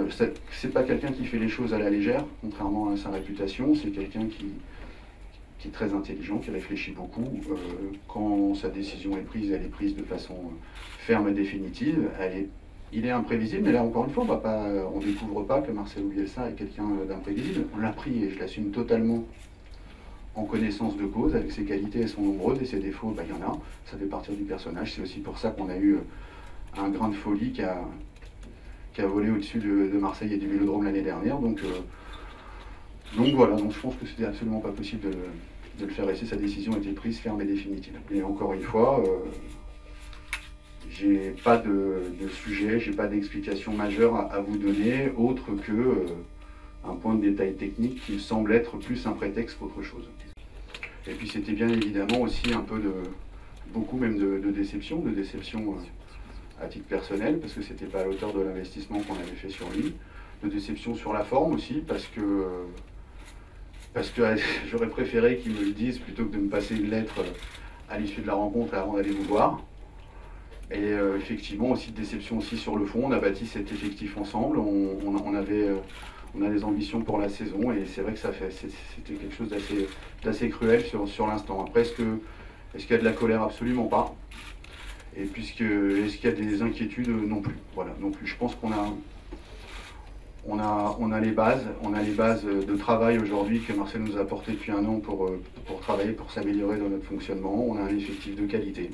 c'est pas quelqu'un qui fait les choses à la légère, contrairement à sa réputation. C'est quelqu'un qui est très intelligent, qui réfléchit beaucoup. Quand sa décision est prise, elle est prise de façon ferme et définitive. Il est imprévisible, mais là encore une fois, on ne découvre pas que Marcelo Bielsa est quelqu'un d'imprévisible. On l'a pris et je l'assume totalement en connaissance de cause, avec ses qualités, elles sont nombreuses, et ses défauts, il y en a. Ça fait partie du personnage. C'est aussi pour ça qu'on a eu un grain de folie qui a volé au-dessus de Marseille et du Vélodrome l'année dernière. Donc voilà, je pense que c'était absolument pas possible de le faire laisser. Sa décision était prise ferme et définitive. Et encore une fois, j'ai pas de sujet, j'ai pas d'explication majeure à vous donner, autre que un point de détail technique qui me semble être plus un prétexte qu'autre chose. Et puis c'était bien évidemment aussi un peu beaucoup même de déception à titre personnel, parce que c'était pas à l'auteur de l'investissement qu'on avait fait sur lui, de déception sur la forme aussi, parce que j'aurais préféré qu'ils me le disent plutôt que de me passer une lettre à l'issue de la rencontre avant d'aller vous voir. Et effectivement aussi de déception aussi sur le fond. On a bâti cet effectif ensemble, on a des ambitions pour la saison, et c'est vrai que c'était quelque chose d'assez cruel sur l'instant. Après, est-ce qu'il y a de la colère? Absolument pas. Et est-ce qu'il y a des inquiétudes? Non plus. Voilà, non plus. Je pense qu'on a les bases, de travail aujourd'hui que Marcel nous a apporté depuis un an pour travailler, pour s'améliorer dans notre fonctionnement. On a un effectif de qualité.